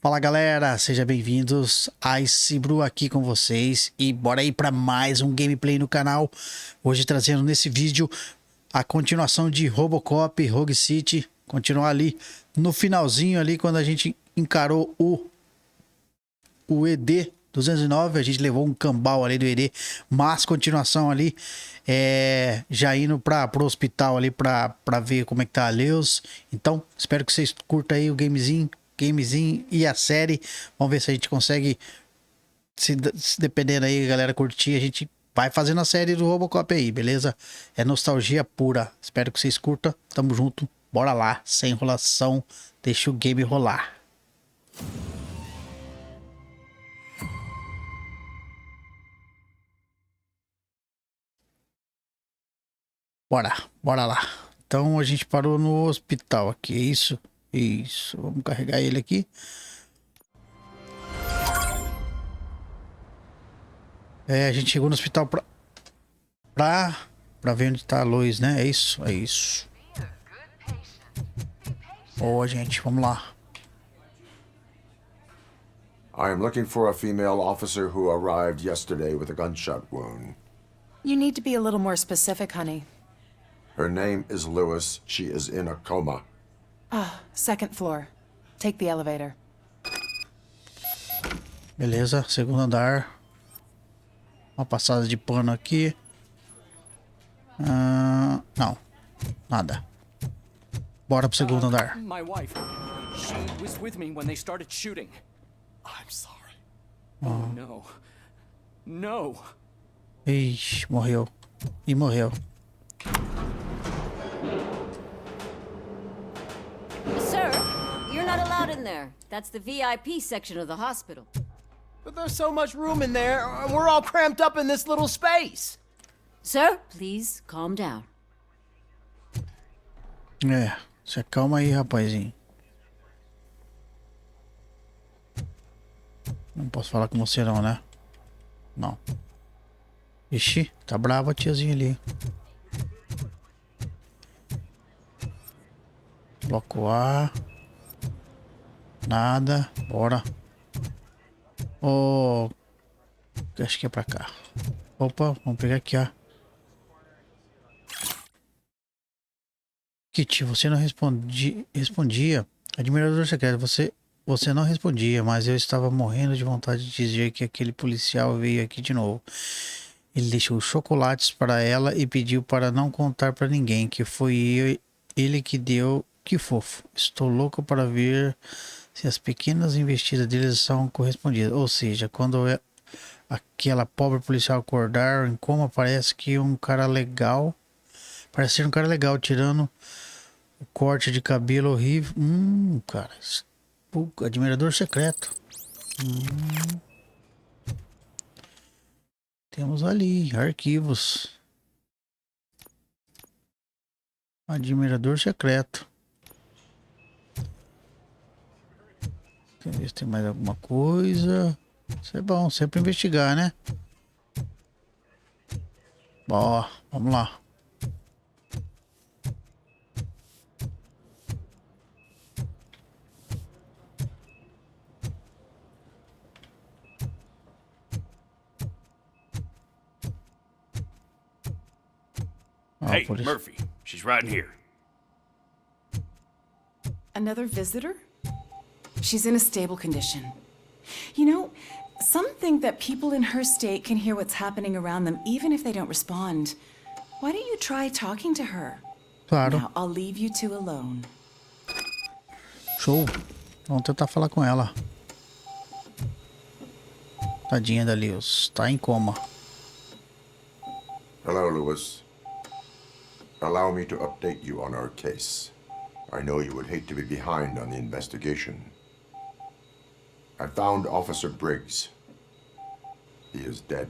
Fala galera, sejam bem-vindos a esse Bru aqui com vocês e bora aí para mais um gameplay no canal. Hoje trazendo nesse vídeo a continuação de Robocop, Rogue City, continuar ali no finalzinho ali quando a gente encarou o ED 209, a gente levou um cambal ali do ED, mas continuação ali, já indo pro hospital ali pra ver como é que tá a Leus. Então, espero que vocês curtam aí o gamezinho e a série. Vamos ver se a gente consegue, se dependendo aí, galera, curtir, a gente vai fazendo a série do Robocop aí, beleza? É nostalgia pura. Espero que vocês curtam. Tamo junto. Bora lá, sem enrolação. Deixa o game rolar. Bora lá. Então a gente parou no hospital aqui, é isso? Isso. Vamos carregar ele aqui. A gente chegou no hospital pra ver onde tá a luz, né? É isso, é isso. Boa, gente, vamos lá. I am looking for a female officer who arrived yesterday with a gunshot wound. You need to be a little more specific, honey. Her name is Lewis. She is in a coma. Second floor. Take the elevator. Beleza, segundo andar. Uma passada de pano aqui. Não, nada. Bora pro segundo andar. My wife, she was with me when they started shooting. I'm sorry. Oh no. No. Ixi, morreu. E morreu. Sir, you're not allowed in there. That's the VIP section of the hospital. But there's so much room in there, and we're all cramped up in this little space. Sir, please calm down. Se acalma aí, rapazinho. Não posso falar com você não, né? Não. Ixi, tá brava a tiazinha ali. Bloco A. Nada. Bora. Acho que é pra cá. Opa, vamos pegar aqui, ó. Kit, você não respondia. Admirador secreto, você não respondia, mas eu estava morrendo de vontade de dizer que aquele policial veio aqui de novo. Ele deixou chocolates para ela e pediu para não contar para ninguém que foi ele que deu. Que fofo. Estou louco para ver se as pequenas investidas deles são correspondidas. Ou seja, quando aquela pobre policial acordar em coma, parece que um cara legal. Parece ser um cara legal, tirando o corte de cabelo horrível. Cara. Admirador secreto. Temos ali arquivos. Admirador secreto. Deixa eu ver se tem mais alguma coisa. Isso é bom, sempre investigar, né? Bom, vamos lá. Hey, Murphy, she's right in here. Another visitor? She's in a stable condition. You know, some think that people in her state can hear what's happening around them even if they don't respond. Why don't you try talking to her? Claro. Now, I'll leave you two alone. Show. Vamos tentar falar com ela. Tadinha da Lewis. Tá em coma. Hello, Lewis. Allow me to update you on our case. I know you would hate to be behind on the investigation. I found Officer Briggs. He is dead.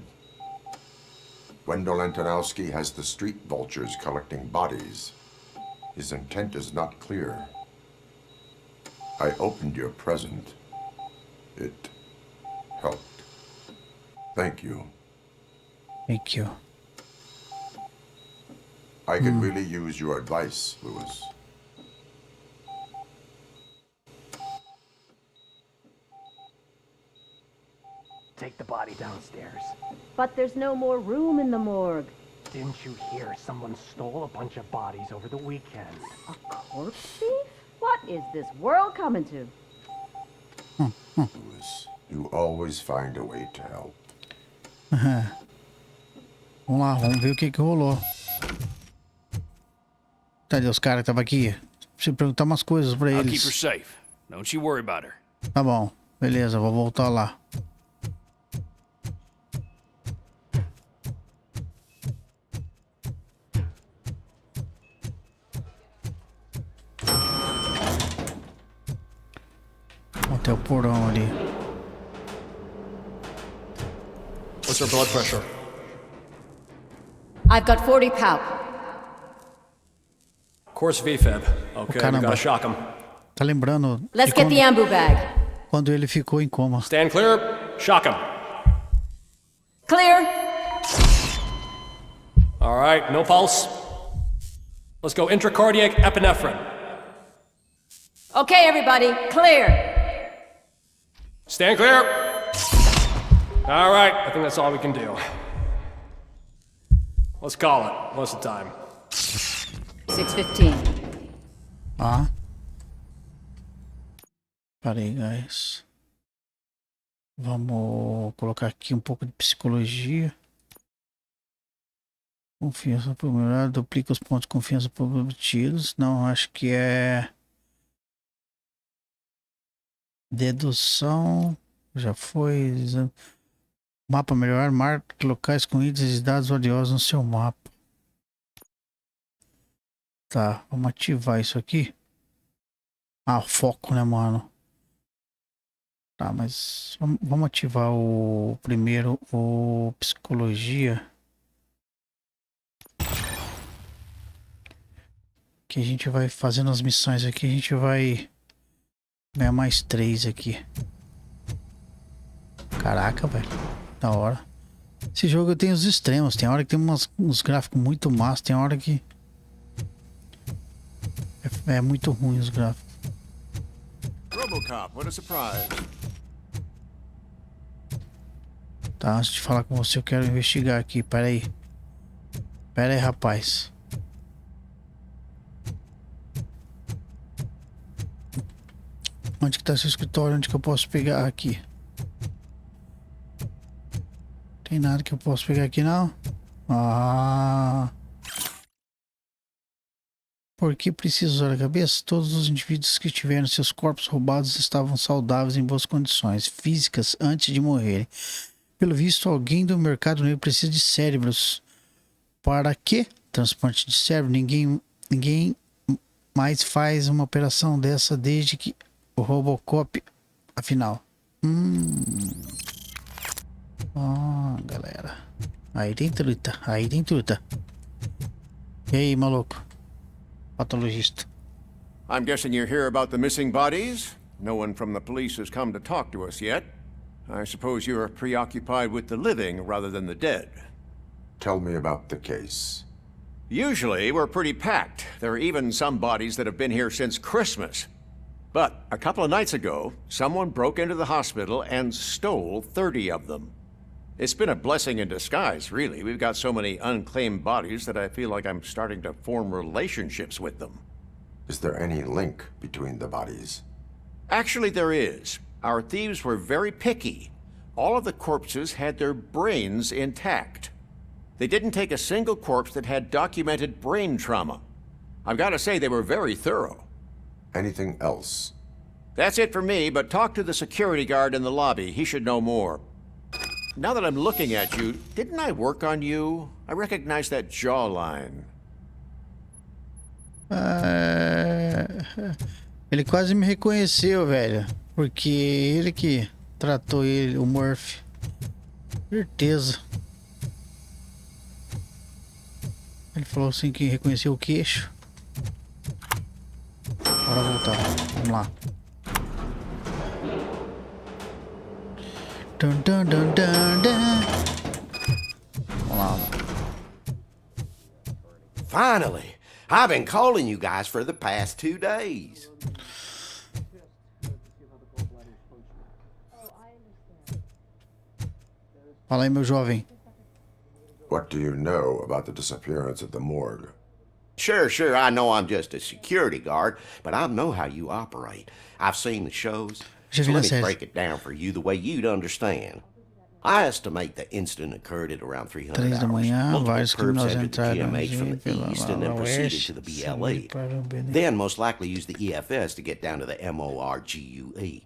Wendell Antonowski has the street vultures collecting bodies. His intent is not clear. I opened your present. It helped. Thank you. Thank you. I could really use your advice, Lewis. take the body downstairs. But there's no more room in the morgue. Didn't you hear someone stole a bunch of bodies over the weekend? A corpse thief? What is this world coming to? Louis, you always find a way to help. Vamos lá, vamos ver o que rolou. Cadê os caras que estavam aqui? Preciso perguntar umas coisas pra I'll keep her eles. safe. Don't you worry about her. Tá bom, beleza, vou voltar lá. Até o porão ali. What's her blood pressure? I've got 40 palp. Course VFib. Okay, we caramba. gotta shock him. Tá lembrando Let's de get the ambu bag. quando ele ficou em coma. Stand clear. Shock him. Clear. All right, no pulse. Let's go intracardiac epinephrine. Okay, everybody, clear. Stand clear. All right, I think that's all we can do. Let's call it. What's the time? 6:15. Ah. Parei, guys. Vamos colocar aqui um pouco de psicologia. Confiança por melhorar, duplica os pontos de confiança por obtidos. Não, acho que é dedução. Já foi. Mapa melhorar, marque locais com itens e dados valiosos no seu mapa. Tá, vamos ativar isso aqui. Ah, foco, né, mano? Tá, mas vamos ativar o primeiro, o psicologia. Que a gente vai fazendo as missões aqui, a gente vai ganhar mais 3 aqui. Caraca, velho. Da hora. Esse jogo tem os extremos. Tem hora que tem uns gráficos muito massa. Tem hora que é muito ruim os gráficos. Robocop, what a surprise. Tá, antes de falar com você, eu quero investigar aqui. Pera aí. Pera aí, rapaz. Onde que tá seu escritório? Onde que eu posso pegar aqui? Tem nada que eu possa pegar aqui, não? Ah. Por que preciso usar a cabeça? Todos os indivíduos que tiveram seus corpos roubados estavam saudáveis em boas condições físicas antes de morrerem. Pelo visto, alguém do mercado negro precisa de cérebros. Para quê? Transplante de cérebro. Ninguém mais faz uma operação dessa desde que o Robocop, afinal. Ó, galera. Aí tem truta. Aí tem truta. E aí, maluco? Patologista. I'm guessing you're here about the missing bodies? No one from the police has come to talk to us yet. I suppose you're preoccupied with the living rather than the dead. Tell me about the case. Usually, we're pretty packed. There are even some bodies that have been here since Christmas. But a couple of nights ago, someone broke into the hospital and stole 30 of them. It's been a blessing in disguise, really. We've got so many unclaimed bodies that I feel like I'm starting to form relationships with them. Is there any link between the bodies? Actually, there is. Our thieves were very picky. All of the corpses had their brains intact. They didn't take a single corpse that had documented brain trauma. I've got to say, they were very thorough. Anything else? That's it for me, but talk to the security guard in the lobby. He should know more. Now that I'm looking at you, didn't I work on you? I recognize that jawline. Ele quase me reconheceu, velho. Porque ele que tratou ele, o Murphy. Certeza. Ele falou assim que reconheceu o queixo. Bora voltar. Vamos lá. Dun, dun, dun, dun, dun. Vamos lá. Finally, I've been calling you guys for the past 2 days. Fala aí, meu jovem. What do you know about the disappearance at the morgue? Sure, I know I'm just a security guard, but I know how you operate. I've seen the shows, Já so vi na let me série. break it down for you the way you'd understand. I estimate the incident occurred at around 300 3 da hours. manhã, Multiple vários perps criminosos entered the entraram GMH from the pela east and then proceeded oeste, to the seguindo BLE. para o BLE. Then most likely used the EFS to get down to the MORGUE.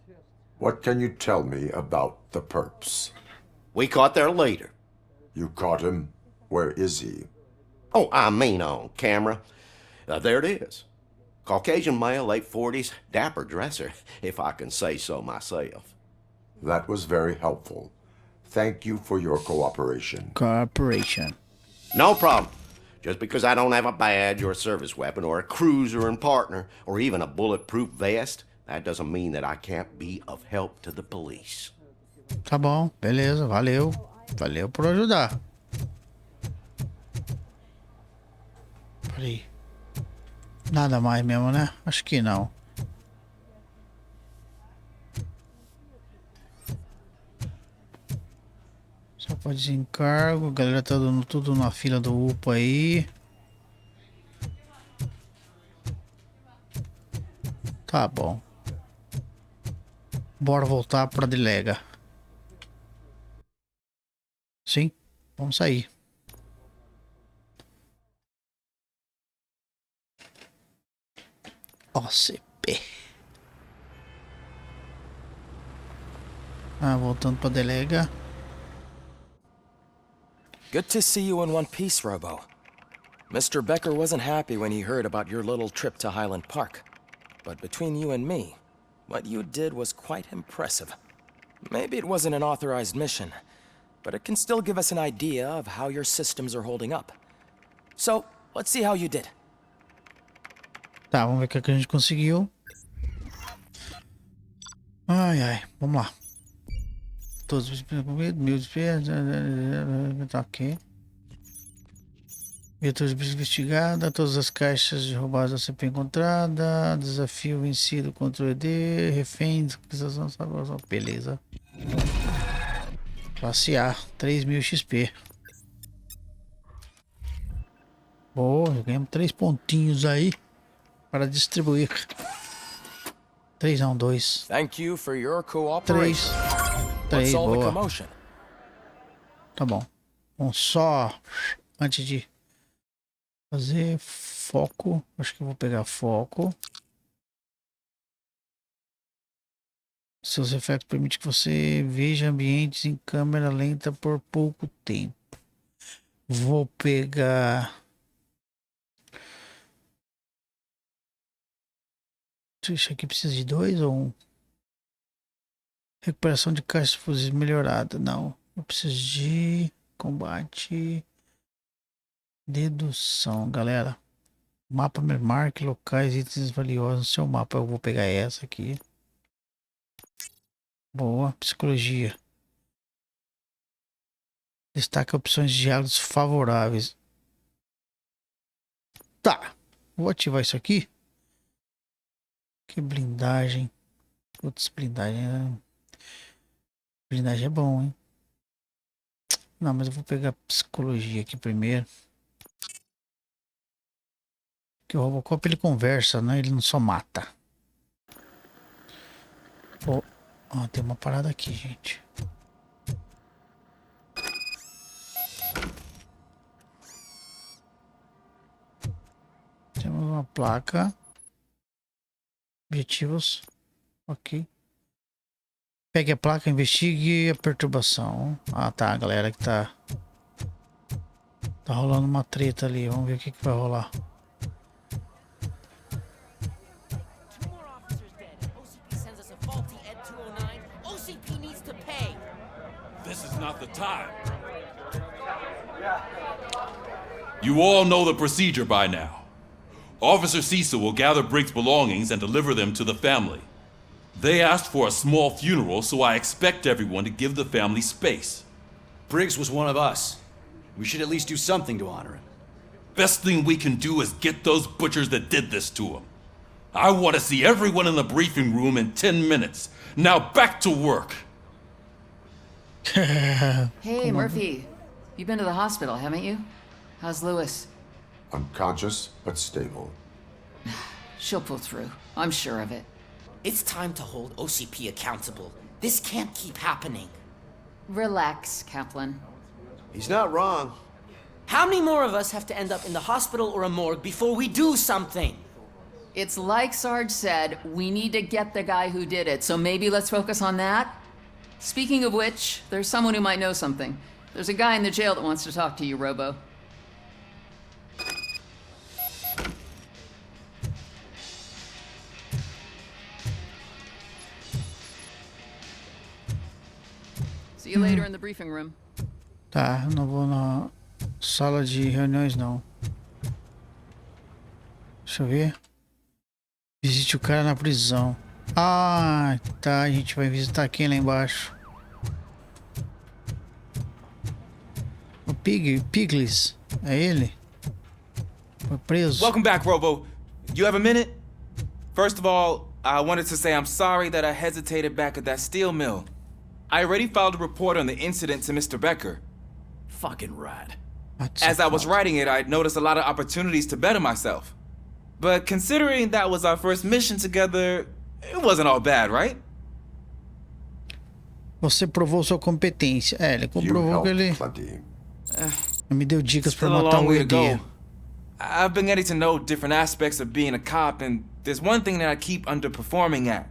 What can you tell me about the perps? We caught their leader. You caught him? Where is he? Oh, I mean on camera. There it is. Caucasian male, late 40s, dapper dresser, if I can say so myself. That was very helpful. Thank you for your cooperation. Cooperation. No problem. Just because I don't have a badge or a service weapon or a cruiser and partner or even a bulletproof vest, that doesn't mean that I can't be of help to the police. Tá bom, beleza, valeu. Valeu por ajudar. Peraí. Nada mais mesmo, né? Acho que não. Só pode desencargo. A galera tá dando tudo na fila do UPA aí. Tá bom. Bora voltar pra delega. Sim, vamos sair. OCP. Voltando pra delega. Good to see you in one piece, Robo. Mr. Becker wasn't happy when he heard about your little trip to Highland Park. But between you and me, what you did was quite impressive. Maybe it wasn't an authorized mission, but it can still give us an idea of how your systems are holding up. So, let's see how you did. Tá, vamos ver o que a gente conseguiu. Ai, vamos lá. Todos os mil despesas. Tá ok. Viaturas investigadas. Todas as caixas de roubadas sempre encontradas. Desafio vencido contra o ED. Reféns. Beleza. Classe A. 3.000 XP. Boa, ganhamos 3 pontinhos aí para distribuir. 3 não, 2. Thank you for your cooperation. 3, boa. Commotion? Tá bom. Vamos só, antes de fazer foco, acho que eu vou pegar foco. Seus efeitos permitem que você veja ambientes em câmera lenta por pouco tempo. Vou pegar... Deixa aqui, precisa de 2 ou 1? Recuperação de caixas fusíveis melhorada. Não. Eu preciso de combate. Dedução, galera. Mapa marque locais e itens valiosos no seu mapa. Eu vou pegar essa aqui. Boa. Psicologia. Destaca opções de diálogos favoráveis. Tá. Vou ativar isso aqui. Que blindagem. Putz, blindagem. Blindagem é bom, hein? Não, mas eu vou pegar psicologia aqui primeiro. Porque o Robocop ele conversa, né? Ele não só mata. Oh, tem uma parada aqui, gente. Temos uma placa. Objetivos. Ok. Pegue a placa, investigue a perturbação. Ah, tá, galera, que tá rolando uma treta ali. Vamos ver o que vai rolar. This is not the time. You all know the procedure by now. Officer Cecil will gather Briggs' belongings and deliver them to the family. They asked for a small funeral, so I expect everyone to give the family space. Briggs was one of us. We should at least do something to honor him. Best thing we can do is get those butchers that did this to him. I want to see everyone in the briefing room in 10 minutes. Now back to work. Hey, Murphy. You've been to the hospital, haven't you? How's Lewis? Unconscious, but stable. She'll pull through. I'm sure of it. It's time to hold OCP accountable. This can't keep happening. Relax, Kaplan. He's not wrong. How many more of us have to end up in the hospital or a morgue before we do something? It's like Sarge said, we need to get the guy who did it, so maybe let's focus on that? Speaking of which, there's someone who might know something. There's a guy in the jail that wants to talk to you, Robo. See you later in the briefing room. Tá, não vou na sala de reuniões não. Deixa eu ver. Visite o cara na prisão. Ah, tá. A gente vai visitar quem lá embaixo? O Piglis. É ele? Foi preso. Welcome back, Robo. You have a minute? First of all, I wanted to say I'm sorry that I hesitated back at that steel mill. I already filed a report on the incident to Mr. Becker. Fucking rad. As I was writing it, I noticed a lot of opportunities to better myself. But considering that was our first mission together, it wasn't all bad, right? Você provou sua competência. É, ele comprovou que ele me deu dicas pra matar o ED. I've been getting to know different aspects of being a cop, and there's one thing that I keep underperforming at.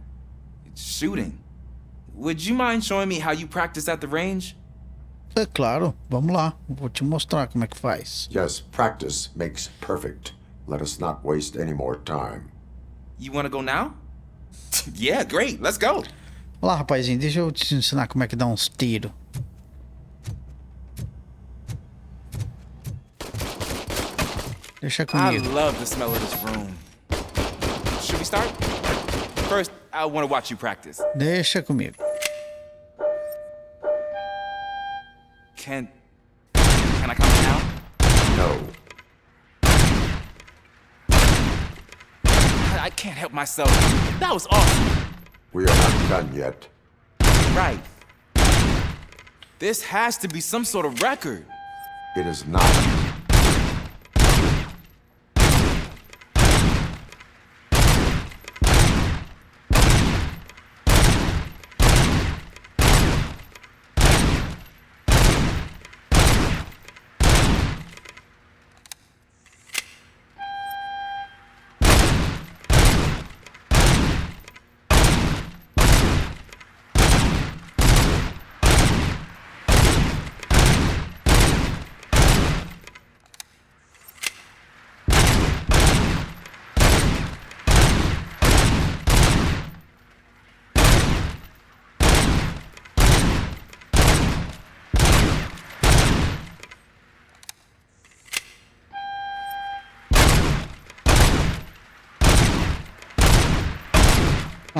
It's shooting. Would you mind showing me how you practice at the range? É claro, vamos lá. Vou te mostrar como é que faz. Yes, practice makes perfect. Let us not waste any more time. You want to go now? Yeah, great. Let's go. Olá, rapazinho, deixa eu te ensinar como é que dá uns tiros. Deixa comigo. I love the smell of this room. Should we start? First, I want to watch you practice. Deixa comigo. Can I come now? No. I can't help myself. That was awesome. We are not done yet. Right. This has to be some sort of record. It is not.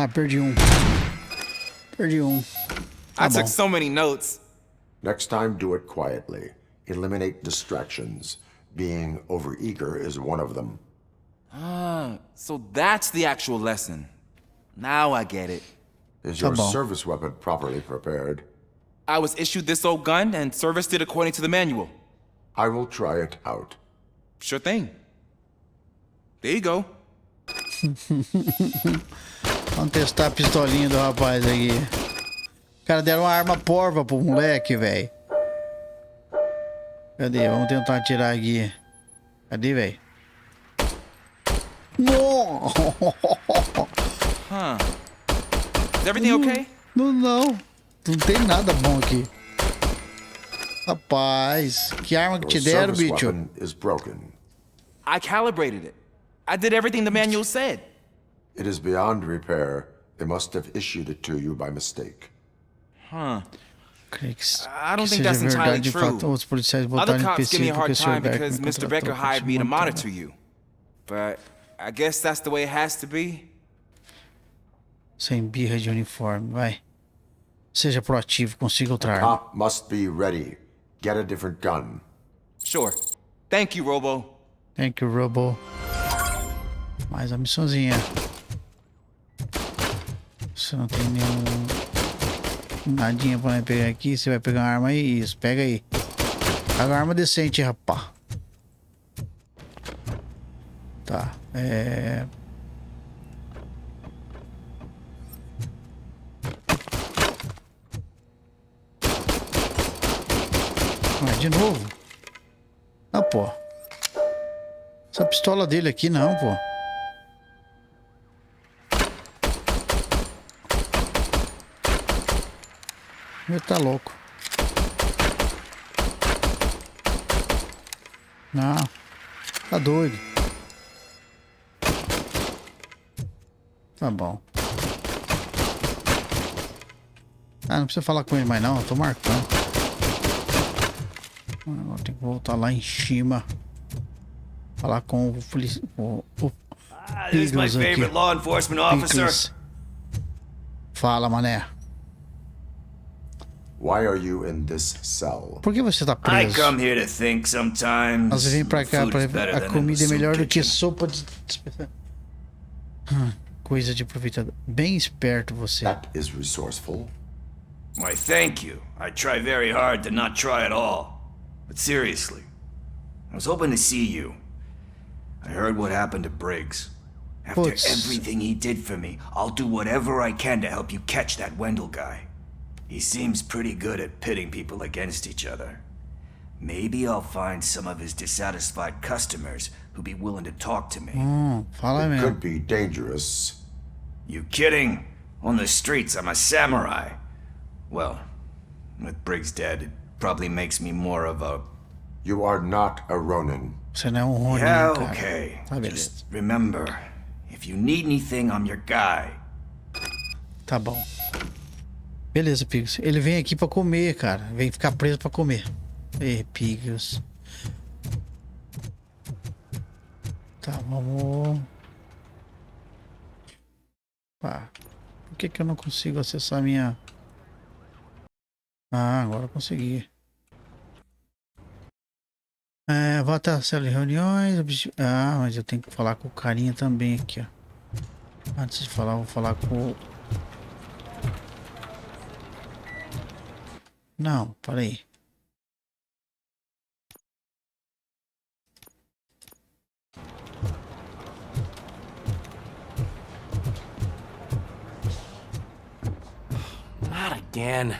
Ah, perdi um. Perdi um. I took so many notes. Next time, do it quietly. Eliminate distractions. Being overeager is one of them. Ah, so that's the actual lesson. Now I get it. Is your service weapon properly prepared? I was issued this old gun and serviced it according to the manual. I will try it out. Sure thing. There you go. Vamos testar a pistolinha do rapaz aqui. Cara, deram uma arma porva pro moleque, velho. Cadê? Vamos tentar atirar aqui. Cadê, velho? No! Huh. Is everything okay? Não tem nada bom aqui. Rapaz, que arma que te deram, bicho? Is broken. I calibrated it. I did everything the manual said. It is beyond repair. They must have issued it to you by mistake. Huh. I don't think that's entirely true. Other cops give me a hard time because Mr. Becker hired me to monitor you. But I guess that's the way it has to be. Sem birra de uniforme, vai. Seja proativo, consiga outra arma. Cop must be ready. Get a different gun. Sure. Thank you, Robo. Thank you, Robo. Mais a missãozinha. Você não tem Nadinha pra pegar aqui. Você vai pegar uma arma aí? Isso, pega aí. Pega uma arma decente, rapá. Tá, de novo? Não, pô. Essa pistola dele aqui não, pô. Ele tá louco. Não. Tá doido. Tá bom. Ah, não precisa falar com ele mais não. Eu tô marcando. Agora tem que voltar lá em cima. Falar com o polícia. This is my favorite law enforcement officer. Fala, mané. Why are you in this cell? Por que você tá preso? I come here to think sometimes. Você vem pra cá pra a comida é melhor do que sopa de coisa de aproveitador. Bem esperto você. That is resourceful. Why, thank you. I try very hard to not try at all. But seriously, I was hoping to see you. I heard what happened to Briggs. After everything he did for me, I'll do whatever I can to help you catch that Wendell guy. He seems pretty good at pitting people against each other. Maybe I'll find some of his dissatisfied customers who'd be willing to talk to me. Fala mesmo. It could be dangerous. You kidding? On the streets, I'm a samurai. Well, with Briggs dead, it probably makes me more of a... You are not a Ronin. Você não é Ronin, yeah, cara. okay. Tá, just remember, if you need anything, I'm your guy. Tá bom. Beleza, Pigos. Ele vem aqui pra comer, cara. Vem ficar preso pra comer. Ei, Pigos. Tá, vamos... Pá. Por que eu não consigo acessar minha... Ah, agora eu consegui. Volta à sala de reuniões. Ah, mas eu tenho que falar com o carinha também aqui, ó. Antes de falar, vou falar com... Não, peraí. Not again.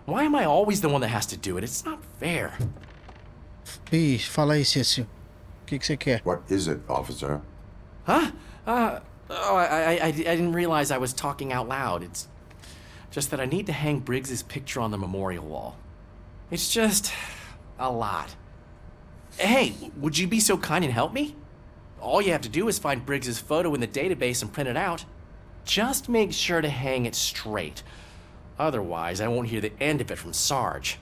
Why am I always the one that has to do it? It's not fair. Ih, fala aí, Cecil. O que você quer? What is it, officer? Huh? I didn't realize I was talking out loud. It's just that I need to hang Briggs's picture on the memorial wall. It's just a lot. Hey, would you be so kind and help me? All you have to do is find Briggs's photo in the database and print it out. Just make sure to hang it straight. Otherwise, I won't hear the end of it from Sarge.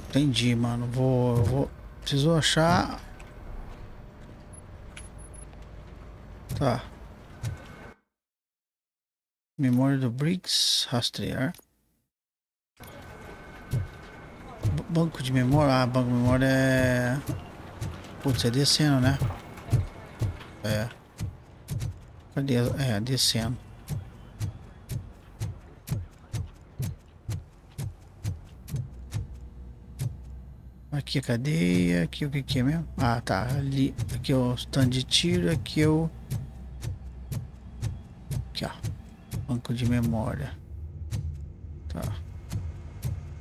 Entendi, mano. Preciso achar... Tá. Memória do Briggs, rastrear. Banco de memória. Ah, banco de memória é... Putz, é descendo, né? É. Cadê? É, descendo. Aqui a cadeia, aqui o que é mesmo? Ah, tá. Ali, aqui é o stand de tiro, aqui é o... Aqui, ó. Banco de memória. Tá.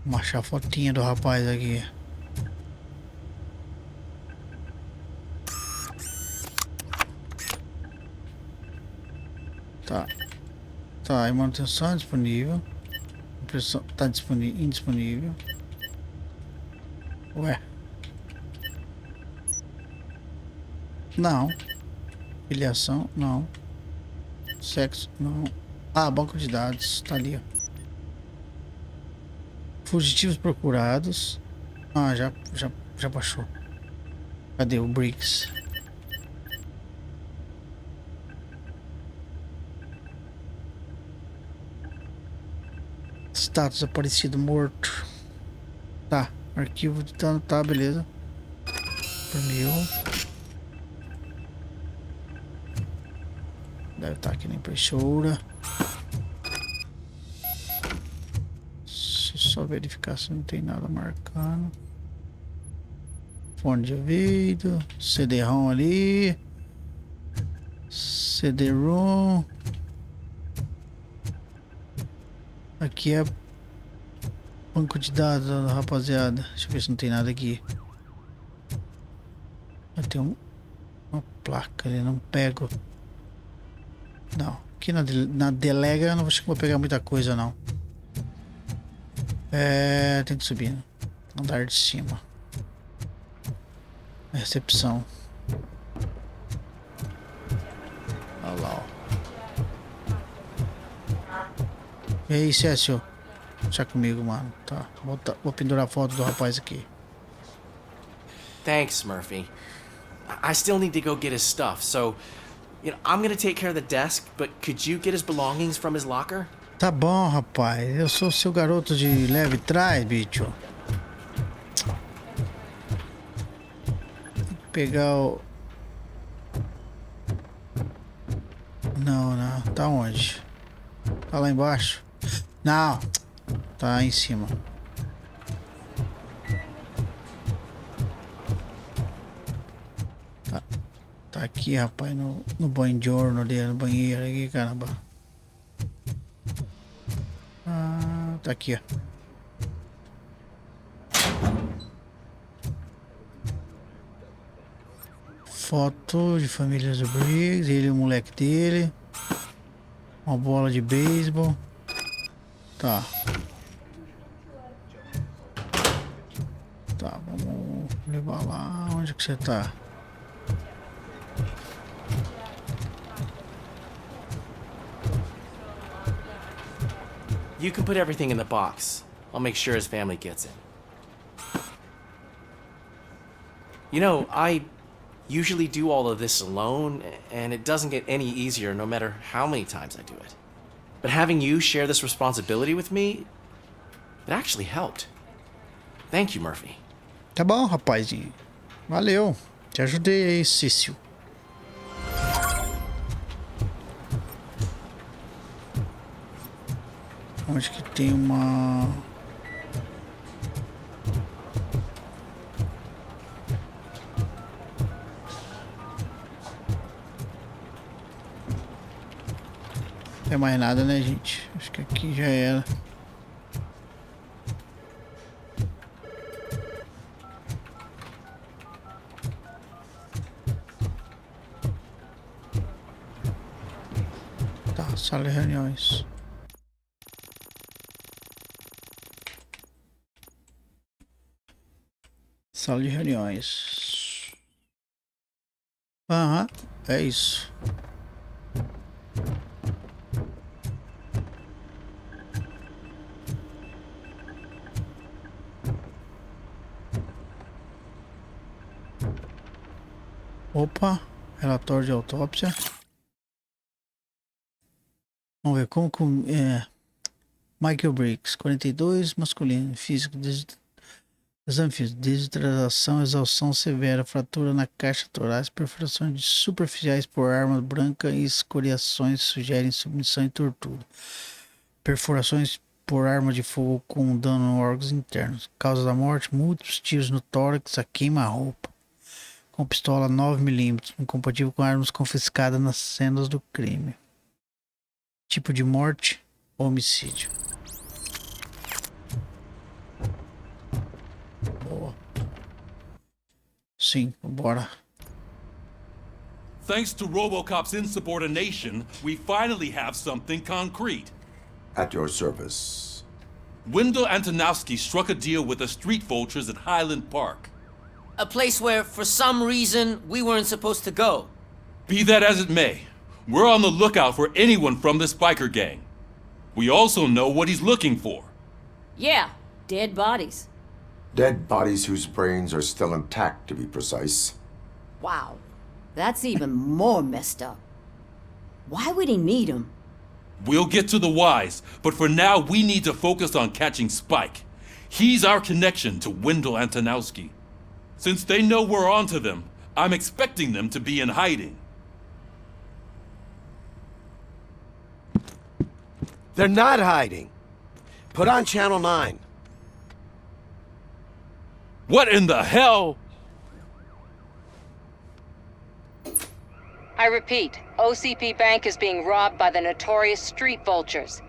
Vamos achar a fotinha do rapaz aqui. Tá. Tá, e manutenção disponível. Impressão tá disponível, indisponível. Ué. Não. Filiação, não. Sexo, não. Ah, banco de dados, tá ali, ó. Fugitivos procurados. Ah, já baixou. Cadê o Briggs? Status aparecido morto. Tá. Arquivo de dano, tá, beleza. Pernil. Deve estar aqui na impressora. só verificar se não tem nada marcando. Fone de ouvido, CD-ROM ali, CD-ROM. Aqui é banco de dados, rapaziada. Deixa eu ver se não tem nada aqui. Tem uma placa ali, não pego. Não, aqui na delega eu não vou pegar muita coisa não. Tem que subir, né? Andar de cima. Recepção. Olha lá, ó. E aí, Cécio? Deixa comigo, mano. Tá, vou pendurar a foto do rapaz aqui. Thanks, Murphy. I still need to go get his stuff, so I'm gonna take care of the desk, but could you get his belongings from his locker? Tá bom, rapaz. Eu sou seu garoto de leve trás, bicho. Pegar o... Não. Tá onde? Tá lá embaixo? Não. Tá em cima. Tá aqui, rapaz, no banho ali, no banheiro aqui, caramba. Tá aqui, ó. Foto de famílias do Briggs, ele e o moleque dele. Uma bola de beisebol. Tá. Tá, vamos levar lá. Onde que você tá? You can put everything in the box. I'll make sure his family gets it. You know, I usually do all of this alone, and it doesn't get any easier no matter how many times I do it. But having you share this responsibility with me, it actually helped. Thank you, Murphy. Tá bom, rapazinho. Valeu. Te ajudei aí, Cício. Acho que tem uma... Não tem mais nada, né, gente? Acho que aqui já era. Tá, sala de reuniões. Sala de reuniões. Aham, é isso. Opa, relatório de autópsia. Vamos ver como Michael Briggs, 42, masculino, físico, exame físico, desidratação, exaustão severa, fratura na caixa torácica, perfurações superficiais por arma branca e escoriações sugerem submissão e tortura. Perfurações por arma de fogo com dano em órgãos internos. Causa da morte, múltiplos tiros no tórax, a queima-roupa. Com pistola 9mm, incompatível com armas confiscadas nas cenas do crime. Tipo de morte, homicídio. Boa. Sim, bora. Thanks to Robocop's insubordination, we finally have something concrete. At your service. Wendell Antonowski struck a deal with the street vultures at Highland Park. A place where, for some reason, we weren't supposed to go. Be that as it may, we're on the lookout for anyone from this biker gang. We also know what he's looking for. Yeah, dead bodies. Dead bodies whose brains are still intact, to be precise. Wow, that's even more messed up. Why would he need them? We'll get to the whys, but for now we need to focus on catching Spike. He's our connection to Wendell Antonowski. Since they know we're onto them, I'm expecting them to be in hiding. They're not hiding. Put on Channel 9. What in the hell? I repeat, OCP Bank is being robbed by the notorious street vultures.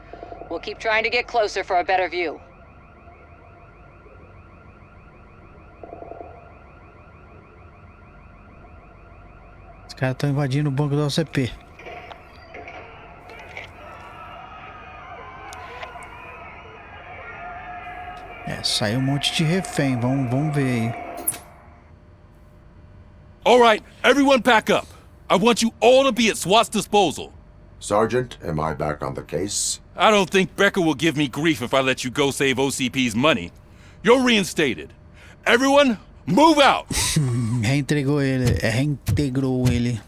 We'll keep trying to get closer for a better view. Os caras estão invadindo o banco da OCP. É, saiu um monte de refém. Vamos ver aí. All right, everyone pack up. I want you all to be at SWAT's disposal. Sergeant, am I back on the case? I don't think Becker will give me grief if I let you go save OCP's money. You're reinstated. Everyone, move out! Reintegrou ele.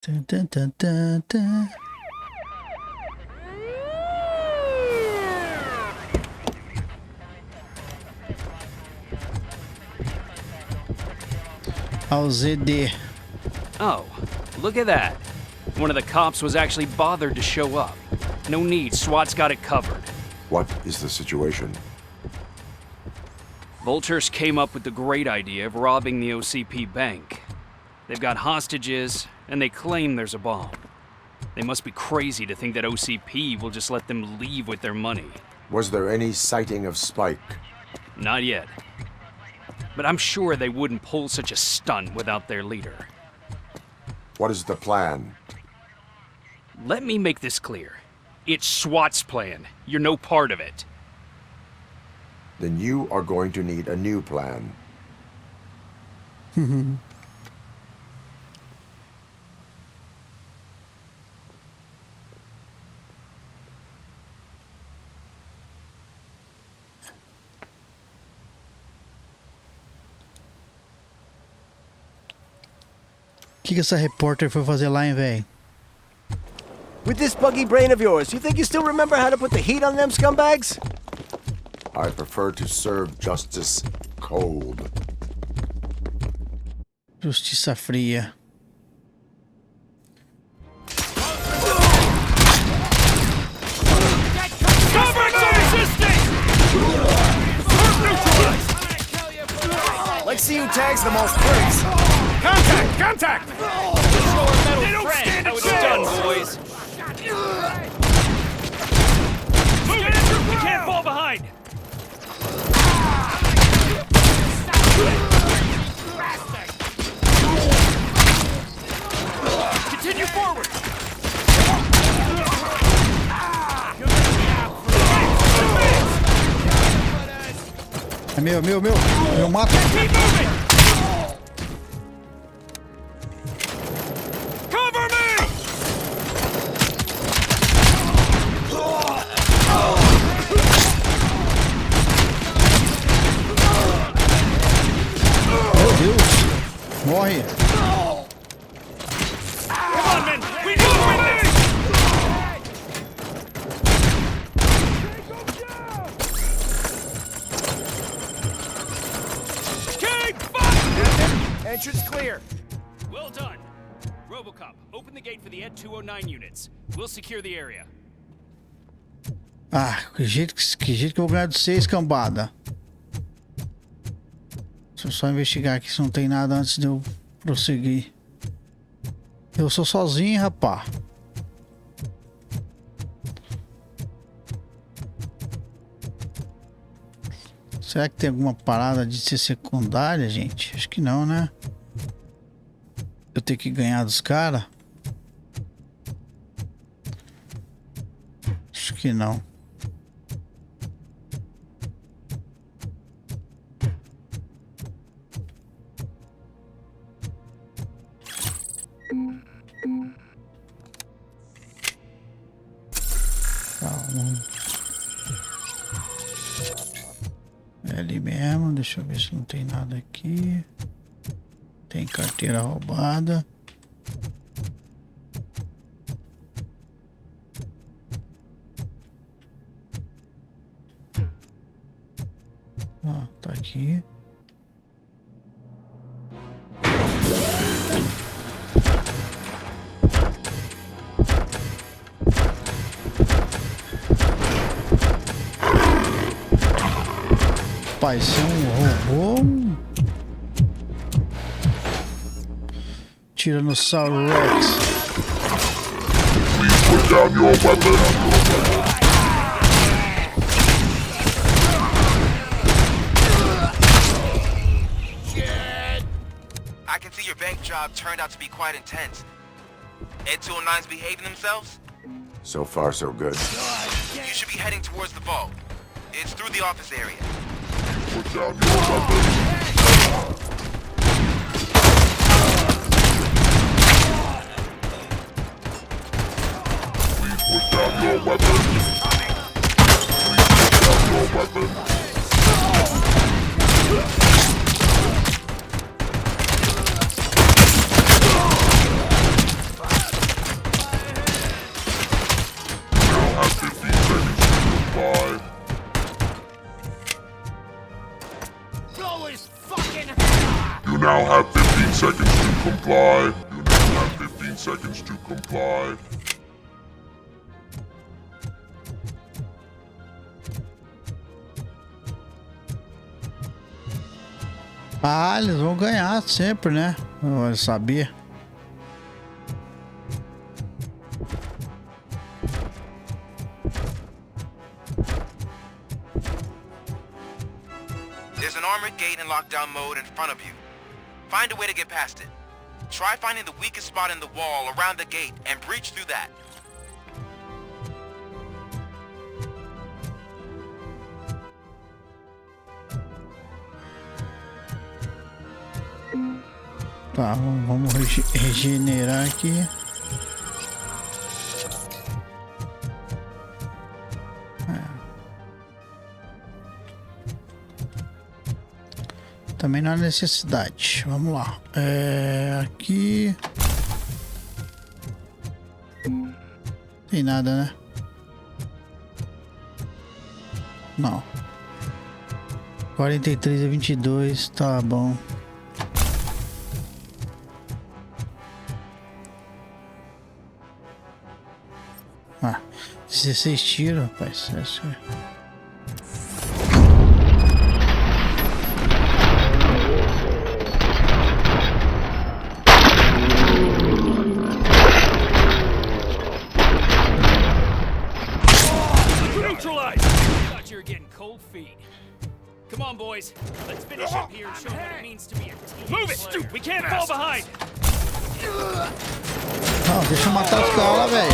Dun, dun, dun, dun. Ao ZD. Oh, look at that. One of the cops was actually bothered to show up. No need, SWAT's got it covered. What is the situation? Vultures came up with the great idea of robbing the OCP bank. They've got hostages, and they claim there's a bomb. They must be crazy to think that OCP will just let them leave with their money. Was there any sighting of Spike? Not yet. But I'm sure they wouldn't pull such a stunt without their leader. What is the plan? Let me make this clear. It's SWAT's plan. You're no part of it. Then you are going to need a new plan. O que essa repórter foi fazer lá, hein, velho? With this buggy brain of yours, you think you still remember how to put the heat on them scumbags? I prefer to serve justice cold. Justiça fria. Let's see who tags the most bricks. Contact! Contact! They don't stand a chance! Done, boys. You can't fall behind. Continue forward. É meu. Eu mato. Morre! Come on, men! We can win this! Keep fighting! Entrance clear. Well done. Robocop, open the gate for the Ed 209 units. We'll secure the area. Ah, que jeito que eu vou ganhar de 6, cambada. Deixa eu só investigar aqui se não tem nada antes de eu prosseguir. Eu sou sozinho, rapá. Será que tem alguma parada de ser secundária, gente? Acho que não, né? Eu tenho que ganhar dos caras? Acho que não. É ali mesmo, deixa eu ver se não tem nada aqui. Tem carteira roubada. aqui. Pai, isso é um robô. Tiranossauro Rex. Put down your weapon. I can see your bank job turned out to be quite intense. Ed 209's behaving themselves? So far, so good. You should be heading towards the vault. It's through the office area. Put down your weapon. Please put down your weapon. Please put down your weapon. You now have 15 seconds to comply. You now have 15 seconds to comply. Ah, eles vão ganhar sempre, né? Eu sabia. There's an armored gate in lockdown mode in front of you. Find a way to get past it. Try finding the weakest spot in the wall around the gate and breach through that. Tá, vamos regenerar aqui. Também não há necessidade. Vamos lá. Aqui. Tem nada, né? Não. 43 a 22, tá bom. Ah, 16 tiros, rapaz. Come on, boys. Let's finish up here and show what it means to be a team. Move it, Stu! We can't fall behind. Não, deixa eu matar os caras, velho.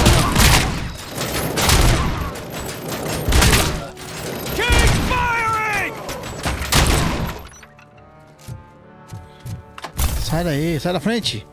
Keep firing! Sai daí, sai da frente.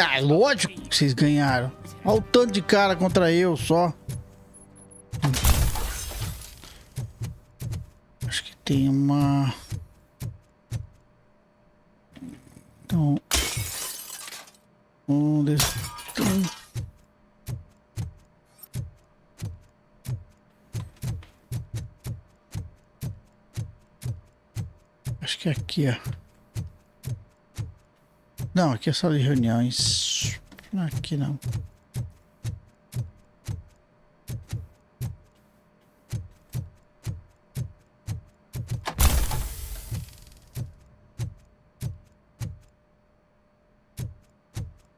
Ah, lógico que vocês ganharam. Olha o tanto de cara contra eu só. Acho que tem uma... Então... Acho que é aqui, ó. Não, aqui é sala de reuniões. Aqui não.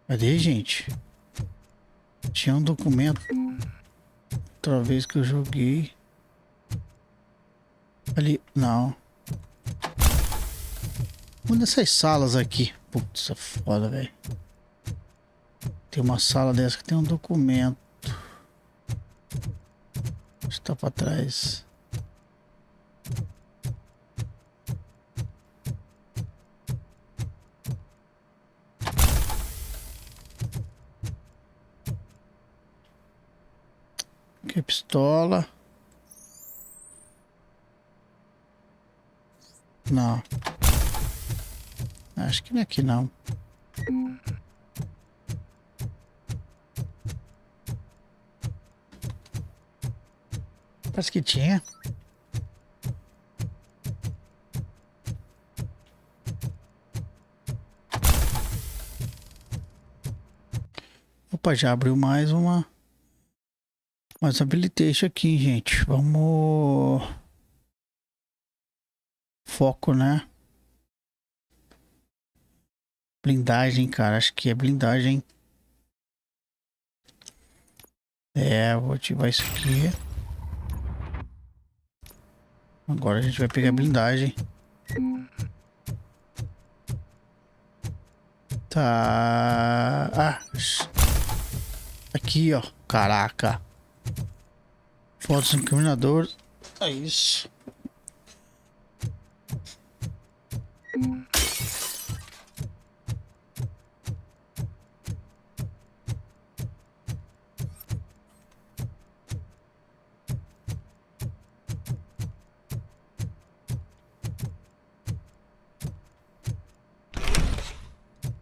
Cadê, gente? Tinha um documento. Outra vez que eu joguei. Ali, não. Uma dessas salas aqui. Putz, é foda, velho. Tem uma sala dessa que tem um documento. Tá pra trás. Aqui, pistola. Não. Acho que não é aqui não. Parece que tinha. Opa, já abriu mais uma. Mais habilitation aqui, gente. Vamos. Foco, né? Blindagem, cara. Acho que é blindagem. É, vou ativar isso aqui. Agora a gente vai pegar a blindagem. Tá. Ah. Aqui, ó. Caraca. Fotos do incriminador. É isso.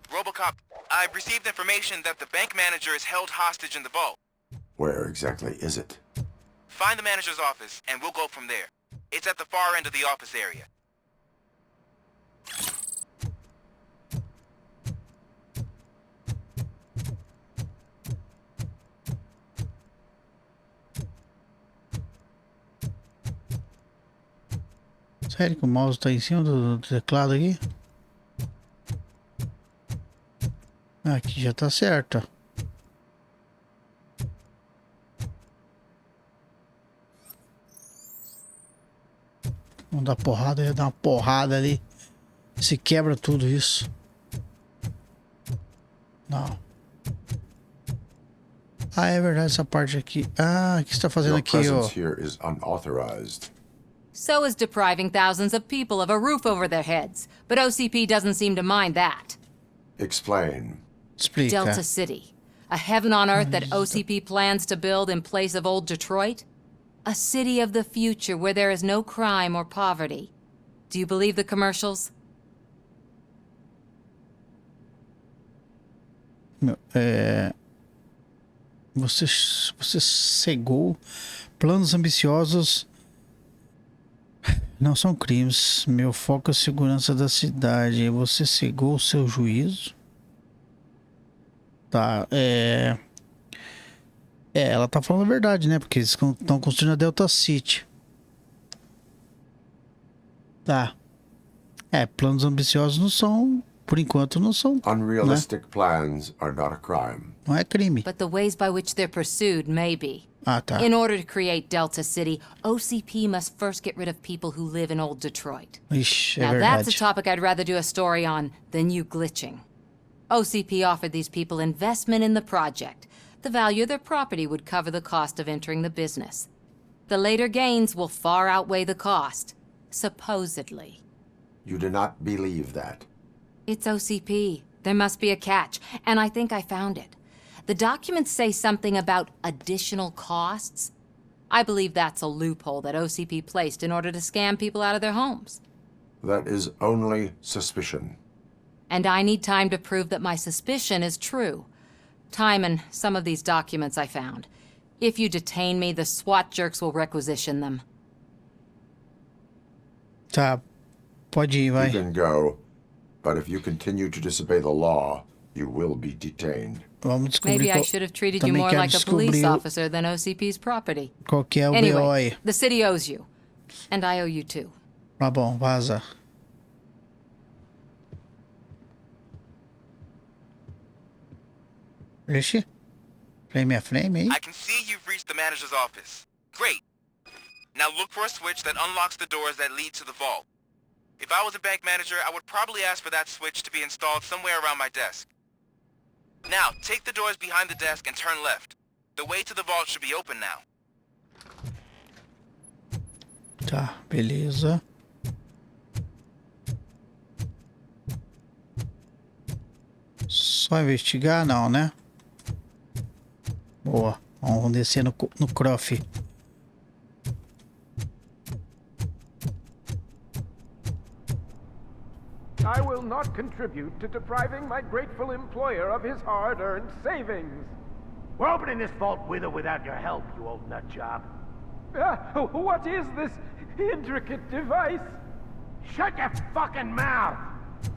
Robocop, I've received information that the bank manager is held hostage in the vault. Where exactly is it? Find the manager's office, and we'll go from there. It's at the far end of the office area. Sério que o mouse tá em cima do teclado aqui? Aqui já tá certo. Vamos dar porrada, ia dar uma porrada ali. Se quebra tudo isso. Não. Ah, é verdade essa parte aqui. Ah, o que você tá fazendo aqui, ó? So is depriving thousands of people of a roof over their heads. But OCP doesn't seem to mind that. Explain. Explica. Delta City. A heaven on earth that OCP plans to build in place of old Detroit? A city of the future where there is no crime or poverty. Do you believe the commercials? Você cegou planos ambiciosos. Não são crimes. Meu foco é a segurança da cidade. Você cegou o seu juízo? Tá, ela tá falando a verdade, né? Porque eles estão construindo a Delta City. Tá. Planos ambiciosos não são, por enquanto, não são. Unrealistic plans are not a crime. Não é crime. But the ways by which they're pursued may be. Ah, tá. In order to create Delta City, OCP must first get rid of people who live in old Detroit. Ixi, Now verdade. that's a topic I'd rather do a story on than you glitching. OCP offered these people investment in the project. The value of their property would cover the cost of entering the business. The later gains will far outweigh the cost, supposedly. You do not believe that. It's OCP. There must be a catch, and I think I found it. The documents say something about additional costs. I believe that's a loophole that OCP placed in order to scam people out of their homes. That is only suspicion. And I need time to prove that my suspicion is true. Time and some of these documents I found. If you detain me, the SWAT jerks will requisition them. Tá. Pode ir, vai. You can go, but if you continue to disobey the law, you will be detained. Vamos descobrir. Maybe I should have treated you more like a police officer than OCP's property. Qual que é o Anyway, BO aí? the city owes you. And I owe you too. Tá bom, vaza. Ixi. Frame a frame aí. I can see you've reached the manager's office. Great. Now look for a switch that unlocks the doors that lead to the vault. If I was a bank manager, I would probably ask for that switch to be installed somewhere around my desk. Now, take the doors behind the desk and turn left. The way to the vault should be open now. Tá, beleza. Só investigar? Não, né? Boa. Vamos descer no croft. I will not contribute to depriving my grateful employer of his hard-earned savings. We're opening this vault with or without your help, you old nut job. What is this intricate device? Shut your fucking mouth!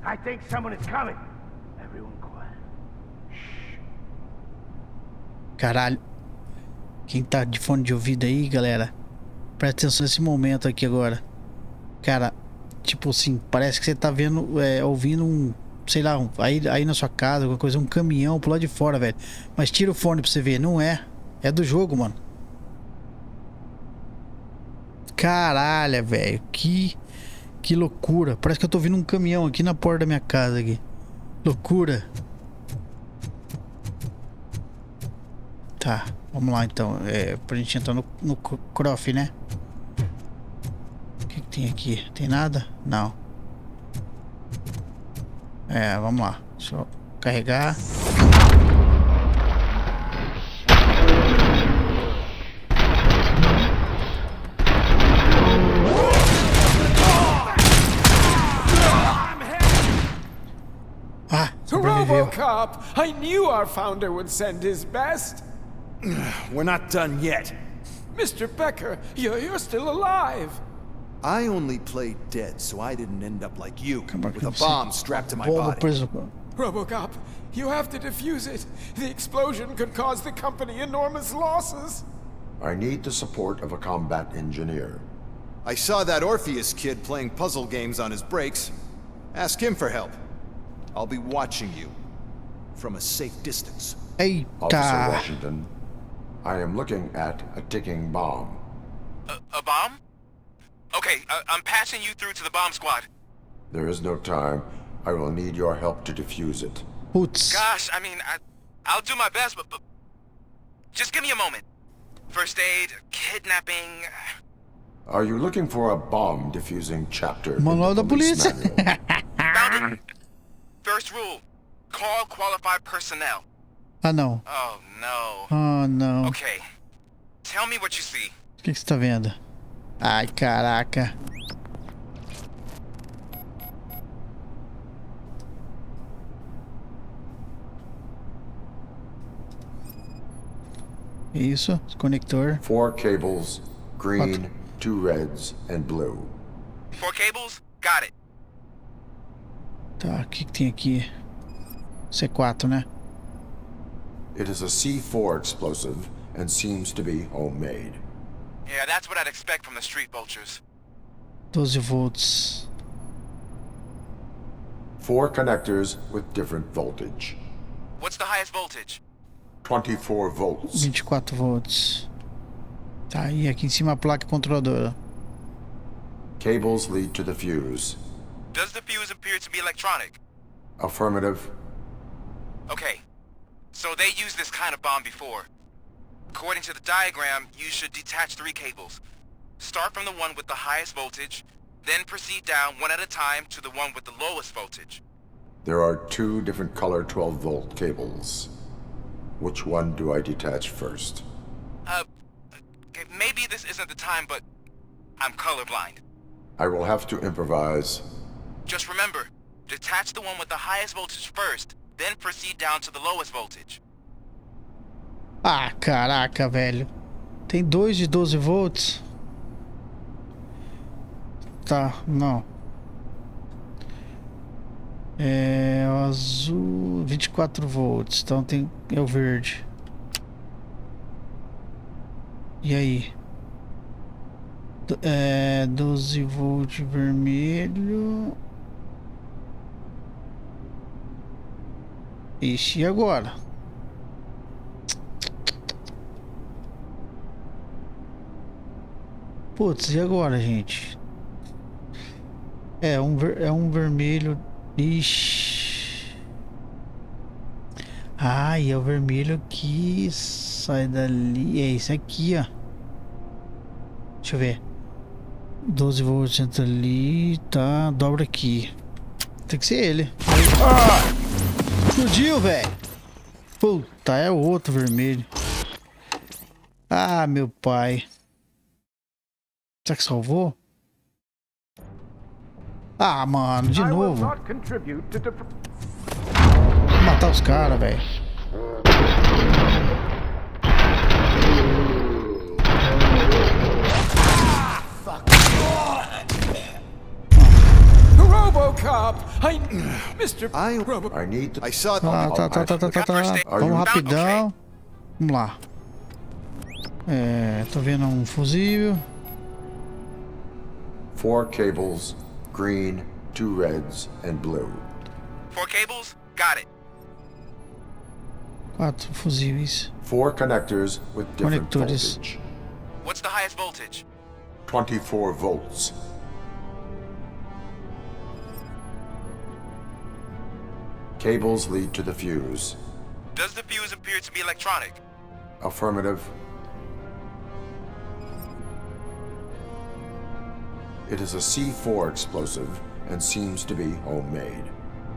I think someone is coming. Everyone quiet. Shh. Caralho. Quem tá de fone de ouvido aí, galera, presta atenção nesse momento aqui agora. Cara, tipo assim, parece que você tá vendo, ouvindo um, sei lá, aí na sua casa, alguma coisa, um caminhão pro lado de fora, velho. Mas tira o fone pra você ver, não é. É do jogo, mano. Caralho, velho, que loucura. Parece que eu tô ouvindo um caminhão aqui na porta da minha casa aqui. Loucura. Tá, vamos lá então. Pra gente entrar no croft, né? O que tem aqui? Tem nada? Não. Vamos lá. Deixa eu carregar. Robocop! I knew our founder would send his best. We're not done yet. Mr. Becker, you're still alive. I only played dead, so I didn't end up like you, with a bomb strapped to my body. Robocop, you have to defuse it. The explosion could cause the company enormous losses. I need the support of a combat engineer. I saw that Orpheus kid playing puzzle games on his breaks. Ask him for help. I'll be watching you from a safe distance. Eita. Officer Washington, I am looking at a ticking bomb. A bomb? Okay, I'm passing you through to the bomb squad. There is no time. I will need your help to defuse it. Putz. Gosh, I mean, I'll do my best, but just give me a moment. First aid, kidnapping. Are you looking for a bomb defusing chapter? Manual da polícia. Found it. First rule, call qualified personnel. Ah, não. Oh, no. Oh, não. Okay, tell me what you see. O que você tá vendo? Ai, caraca. Isso, conector. 4 cables, green, 2 reds, and blue. 4 cables? Got it. Tá, o que tem aqui? C4, né? It is a C4 explosive and seems to be homemade. Yeah, that's what I'd expect from the street vultures. 12 volts. 4 connectors with different voltage. What's the highest voltage? 24 volts. 24 volts. Tá, e aqui em cima a placa controladora. Cables lead to the fuse. Does the fuse appear to be electronic? Affirmative. Okay, so they used this kind of bomb before. According to the diagram, you should detach 3 cables. Start from the one with the highest voltage, then proceed down one at a time to the one with the lowest voltage. There are 2 different color 12-volt cables. Which one do I detach first? Maybe this isn't the time, but I'm colorblind. I will have to improvise. Just remember, detach the one with the highest voltage first, then proceed down to the lowest voltage. Ah, caraca, velho. Tem 2 de 12 volts? Tá, não. O azul, 24 volts. Então tem o verde. E aí? 12 volts vermelho. Ixi, e agora? Putz, e agora, gente? É um vermelho. Ixi. Ai, é o vermelho que sai dali. É esse aqui, ó. Deixa eu ver. 12 volts, entra ali, tá, dobra aqui. Tem que ser ele. Explodiu, velho. Puta, é o outro vermelho. Ah, meu pai. Será que salvou? Ah, mano, de novo. Vou matar os caras, velho. Robocop! Mr. I need to... I saw... Tá. Vamos rapidão. Vamos lá. Tô vendo um fusível. 4 cables, green, 2 reds, and blue. 4 cables? Got it. 4 fusíveis. 4 connectors with different Conectores. voltage. What's the highest voltage? 24 volts. Cables lead to the fuse. Does the fuse appear to be electronic? Affirmative. It is a C4 explosive and seems to be homemade.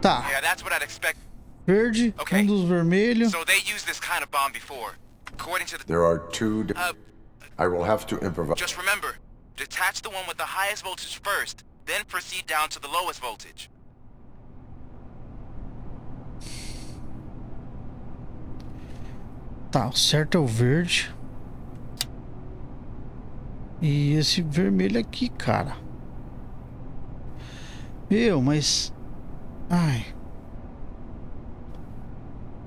Tá. Yeah, that's what I'd expect. Verde, Okay. dos vermelhos. So they used this kind of bomb before. According to the... There are 2... I will have to improvise. Just remember, detach the one with the highest voltage first, then proceed down to the lowest voltage. Tá, o certo é o verde. E esse vermelho aqui, cara. Meu, mas... Ai.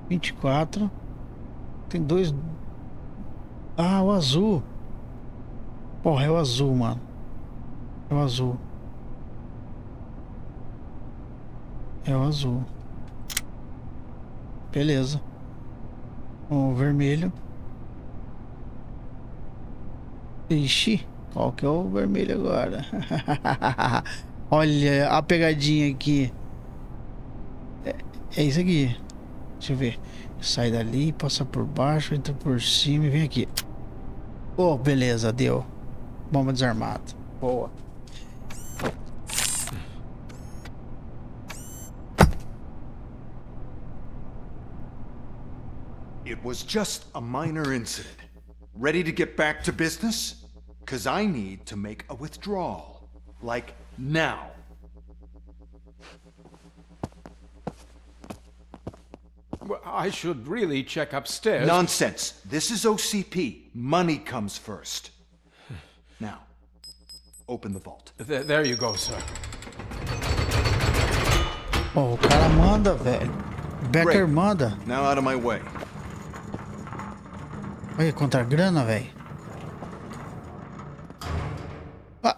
24. Tem 2... Ah, o azul. Porra, é o azul, mano. É o azul. É o azul. Beleza. O vermelho. Ixi, qual que é o vermelho agora? Olha a pegadinha aqui. É isso aqui. Deixa eu ver. Sai dali, passa por baixo, entra por cima e vem aqui. Oh, beleza, deu. Bomba desarmada. Boa. It was just a minor incident. Ready to get back to business? 'Cause I need to make a withdrawal. Like now. Well, I should really check upstairs. Nonsense. This is OCP. Money comes first. Now, open the vault. There you go, sir. Oh, o cara manda, velho. Becker manda. Now out of my way. Olha quanta grana, velho. Ah,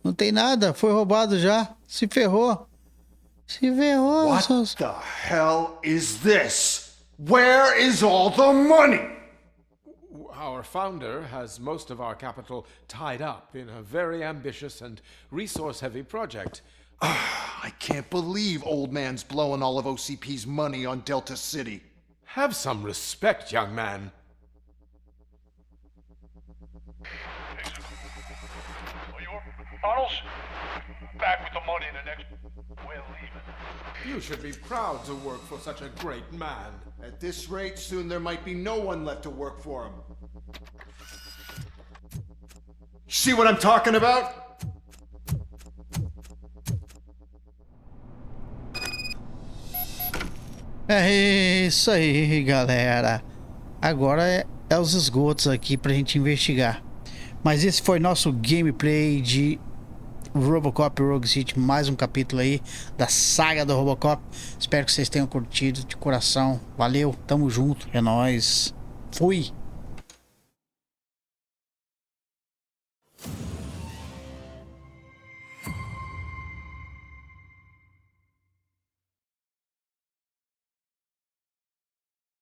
não tem nada. Foi roubado já. Se ferrou. Se ferrou. What the hell is this? Where is all the money? Our founder has most of our capital tied up in a very ambitious and resource-heavy project. I can't believe old man's blowing all of OCP's money on Delta City. Have some respect, young man. Bottles? Back with the money in the next... We're leaving. You should be proud to work for such a great man. At this rate, soon there might be no one left to work for him. See what I'm talking about? É isso aí, galera. Agora é os esgotos aqui pra gente investigar. Mas esse foi nosso gameplay de Robocop Rogue City, mais um capítulo aí da saga do Robocop. Espero que vocês tenham curtido de coração. Valeu, tamo junto, é nóis. Fui!